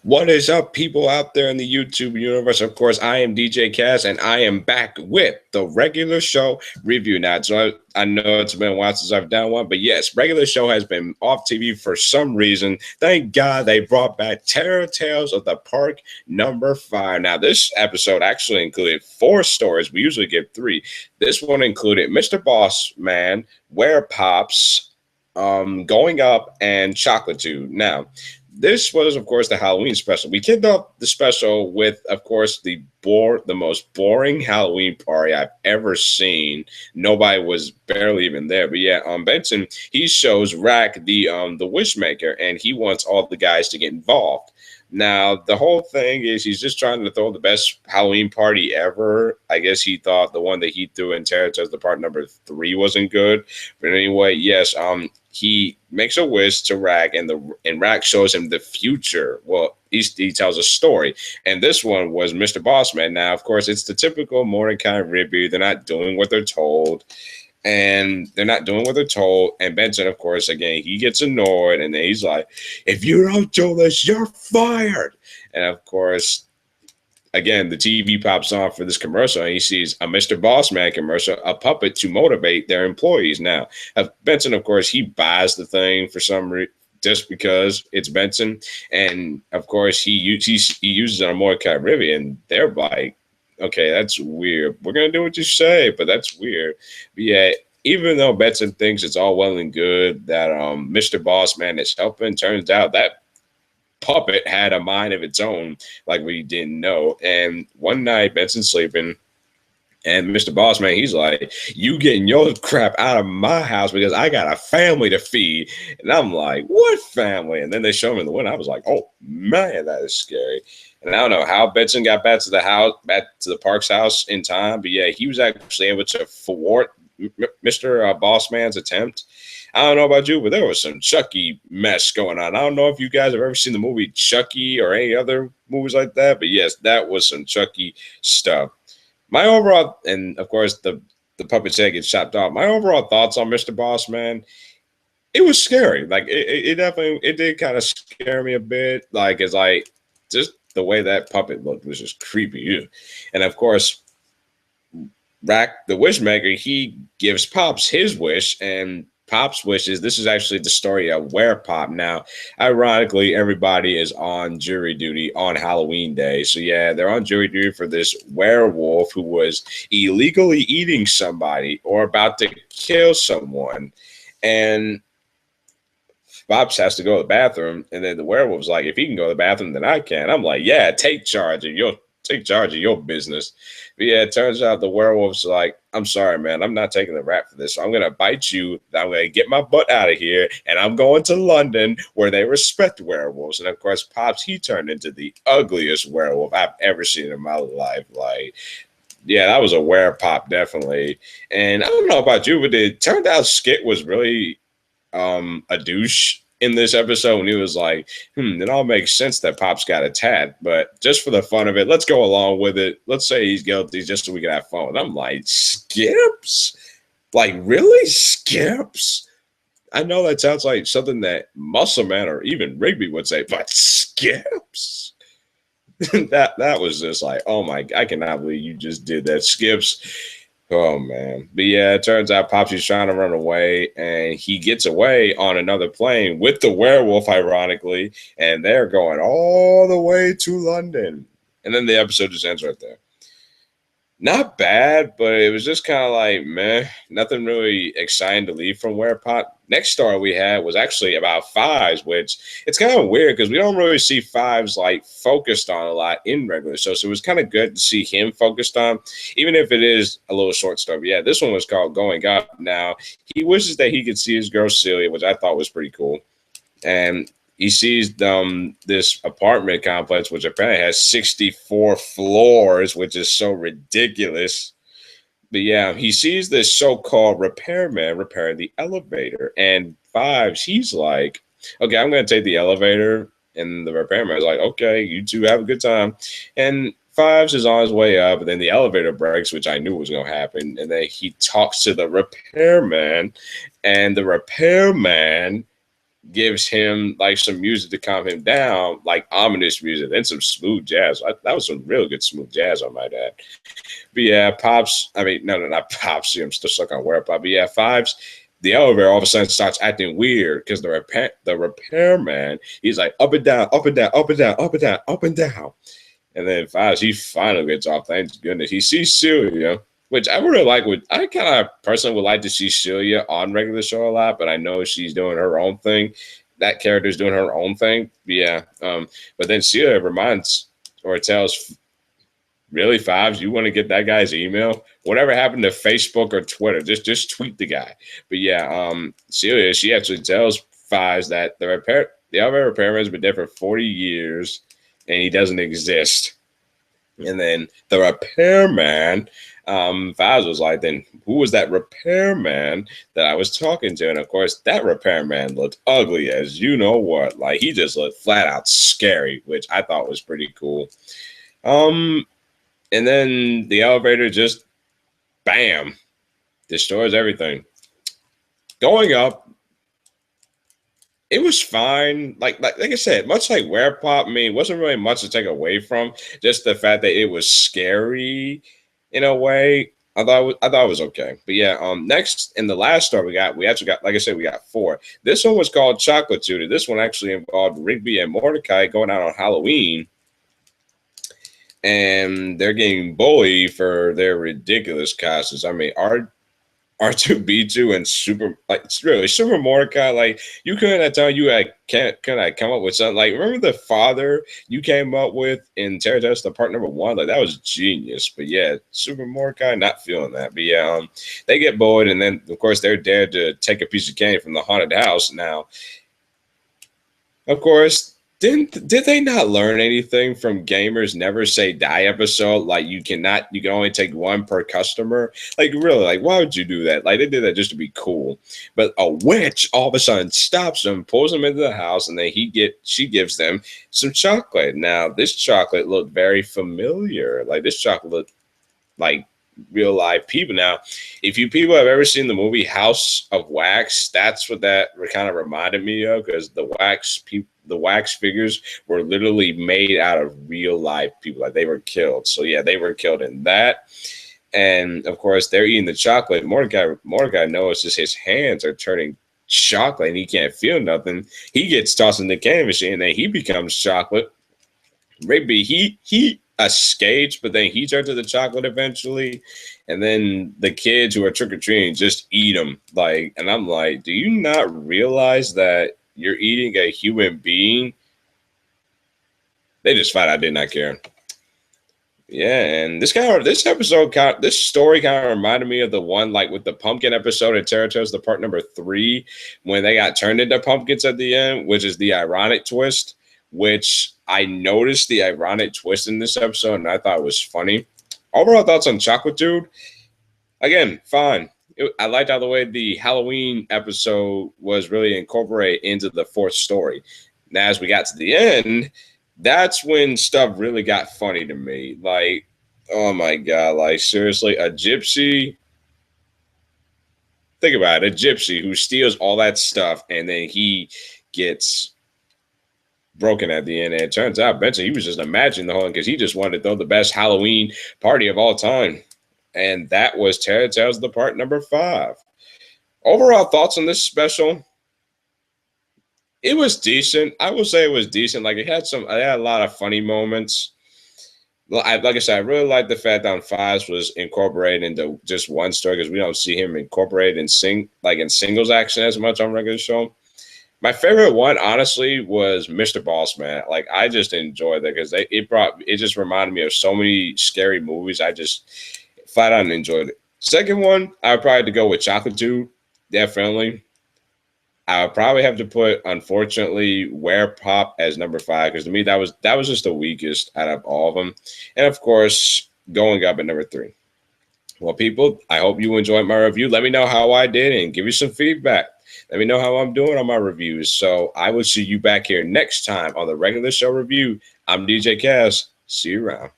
What is up, people out there in the YouTube universe? Of course, I am DJ Cass, and I am back with the regular show review. Now, so I know it's been a while since I've done one, but yes, regular show has been off TV for some reason. Thank God they brought back Terror Tales of the Park #5. Now, this episode actually included 4 stories. We usually get 3. This one included Mr. Boss Man, Where Pops, Going Up, and Chocolateude. Now, this was, of course, the Halloween special. We kicked off the special with, of course, the most boring Halloween party I've ever seen. Nobody was barely even there. But yeah, Benson, he shows Rack the wishmaker, and he wants all the guys to get involved. Now, the whole thing is he's just trying to throw the best Halloween party ever. I guess he thought the one that he threw in Terror Tales the Part #3 wasn't good. But anyway, yes, he makes a wish to Rack, and Rack shows him the future. Well, he tells a story, and this one was Mr. Bossman. Now, of course, it's the typical Mordecai review. They're not doing what they're told, and Benson, of course, again, he gets annoyed, and then he's like, "If you don't do this, you're fired." And of course, again, the TV pops on for this commercial, and he sees a Mr. Bossman commercial, a puppet to motivate their employees. Now, Benson, of course, he buys the thing for some reason, just because it's Benson, and of course, he uses it on Mordecai Ribby, and they're like, "Okay, that's weird. We're gonna do what you say, but that's weird." But yeah, even though Benson thinks it's all well and good that Mr. Bossman is helping, turns out that puppet had a mind of its own, like we didn't know. And one night, Benson's sleeping, and Mr. Bossman, he's like, "You getting your crap out of my house because I got a family to feed." And I'm like, "What family?" And then they show him in the window. I was like, "Oh man, that is scary." And I don't know how Benson got back to the Park's house in time, but yeah, he was actually able to thwart Mr. Bossman's attempt. I don't know about you, but there was some Chucky mess going on. I don't know if you guys have ever seen the movie Chucky or any other movies like that, but yes, that was some Chucky stuff. My overall, and of course, the puppet's head gets chopped off. My overall thoughts on Mr. Boss Man, it was scary. Like it definitely it did kind of scare me a bit. Like it's like just the way that puppet looked was just creepy. And of course, Rack the Wishmaker, he gives Pops his wish, and Pop's wishes. This is actually the story of Where Pop. Now, ironically, everybody is on jury duty on Halloween Day. So yeah, they're on jury duty for this werewolf who was illegally eating somebody or about to kill someone. And Pops has to go to the bathroom, and then the werewolf's like, "If he can go to the bathroom, then I can." I'm like, "Yeah, take charge of your business." But yeah, it turns out the werewolf's like, "I'm sorry, man, I'm not taking the rap for this. So I'm gonna bite you. I'm gonna get my butt out of here, and I'm going to London where they respect werewolves." And of course, Pops, he turned into the ugliest werewolf I've ever seen in my life. Like, yeah, that was a werepop, definitely. And I don't know about you, but it turned out Skit was really a douche in this episode when he was like, it all makes sense that Pop's got a tat, but just for the fun of it, let's go along with it. Let's say he's guilty just so we can have fun. And I'm like, Skips? Like, really? Skips? I know that sounds like something that Muscle Man or even Rigby would say, but Skips? that was just like, oh my, I cannot believe you just did that, Skips. Oh man. But yeah, it turns out Popsy's trying to run away, and he gets away on another plane with the werewolf, ironically, and they're going all the way to London. And then the episode just ends right there. Not bad, but it was just kind of like, meh, nothing really exciting to leave from Werepot. Next story we had was actually about Fives, which it's kind of weird because we don't really see Fives like focused on a lot in regular shows. So it was kind of good to see him focused on, even if it is a little short story. But yeah, this one was called Going Up. Now, he wishes that he could see his girl Celia, which I thought was pretty cool. And he sees this apartment complex, which apparently has 64 floors, which is so ridiculous. But yeah, he sees this so-called repairman repairing the elevator. And Fives, he's like, "Okay, I'm going to take the elevator." And the repairman is like, "Okay, you two have a good time." And Fives is on his way up, and then the elevator breaks, which I knew was going to happen. And then he talks to the repairman, and the repairman gives him like some music to calm him down, like ominous music, then some smooth jazz. That was some real good smooth jazz, I might add. But yeah, Pops, I mean, no, not Pops. I'm still stuck on where Pop. But yeah, Fives, the elevator all of a sudden starts acting weird because the repairman, he's like up and down, up and down, up and down, up and down, up and down. And then Fives, he finally gets off. Thank goodness. He sees Celia, which I really like. I kind of personally would like to see Celia on regular show a lot, but I know she's doing her own thing. That character's doing her own thing. But yeah. But then Celia reminds or tells really, Fives, you want to get that guy's email? Whatever happened to Facebook or Twitter? Just tweet the guy. But yeah, Celia, she actually tells Fives that the other repairman's been there for 40 years and he doesn't exist. And then the repairman, Fives was like, then who was that repairman that I was talking to? And of course, that repairman looked ugly as you know what. Like he just looked flat out scary, which I thought was pretty cool. Um, and then the elevator just bam destroys everything. Going up, it was fine. Like I said, much like Where Pop, I mean, wasn't really much to take away from. Just the fact that it was scary in a way. I thought it was okay. But yeah, next in the last story we actually got, like I said, we got four. This one was called Chocolateude. This one actually involved Rigby and Mordecai going out on Halloween, and they're getting bullied for their ridiculous costumes. I mean, R2B2 and Super Mordecai, like you couldn't have told you couldn't have come up with something like remember the father you came up with in Pterodactyl the part number one, like that was genius. But yeah, Super Mordecai not feeling that. But yeah, they get bullied and then of course they're dared to take a piece of candy from the haunted house. Now, of course, did they not learn anything from Gamers Never Say Die episode? Like you can only take one per customer. Like really, like why would you do that? Like they did that just to be cool. But a witch all of a sudden stops them, pulls them into the house, and then she gives them some chocolate. Now this chocolate looked very familiar. Like this chocolate looked like real live people. Now, if you people have ever seen the movie House of Wax, that's what that kind of reminded me of because the wax figures were literally made out of real life people. Like they were killed. So yeah, they were killed in that. And of course, they're eating the chocolate. Mordecai notices his hands are turning chocolate and he can't feel nothing. He gets tossed in the candy machine and then he becomes chocolate. Rigby, he escapes, but then he turns to the chocolate eventually. And then the kids who are trick or treating just eat them. Like, and I'm like, do you not realize that you're eating a human being? They just flat out did not care. Yeah, and this story kind of reminded me of the one like with the pumpkin episode of Terra the part number 3, when they got turned into pumpkins at the end, which is the ironic twist. Which I noticed the ironic twist in this episode, and I thought it was funny. Overall thoughts on Chocolateude? Again, fine. I liked how the way the Halloween episode was really incorporated into the fourth story. Now, as we got to the end, that's when stuff really got funny to me. Like, oh my God, like seriously, a gypsy. Think about it, a gypsy who steals all that stuff and then he gets broken at the end. And it turns out Benson, he was just imagining the whole thing because he just wanted to throw the best Halloween party of all time. And that was Terror Tales the part number 5. Overall thoughts on this special? It was decent. I will say it was decent. Like it had a lot of funny moments. Like I said, I really like the fact that Fives was incorporated into just one story because we don't see him incorporated in singles action as much on regular show. My favorite one, honestly, was Mr. Bossman. Like I just enjoyed that because it just reminded me of so many scary movies. I just flat out enjoyed it. Second one, I would probably have to go with Chocolateude, definitely. I would probably have to put, unfortunately, Where Pop as number 5 because to me that was just the weakest out of all of them, and of course, going up at number 3. Well, people, I hope you enjoyed my review. Let me know how I did and give me some feedback. Let me know how I'm doing on my reviews. So I will see you back here next time on the regular show review. I'm DJ Cass. See you around.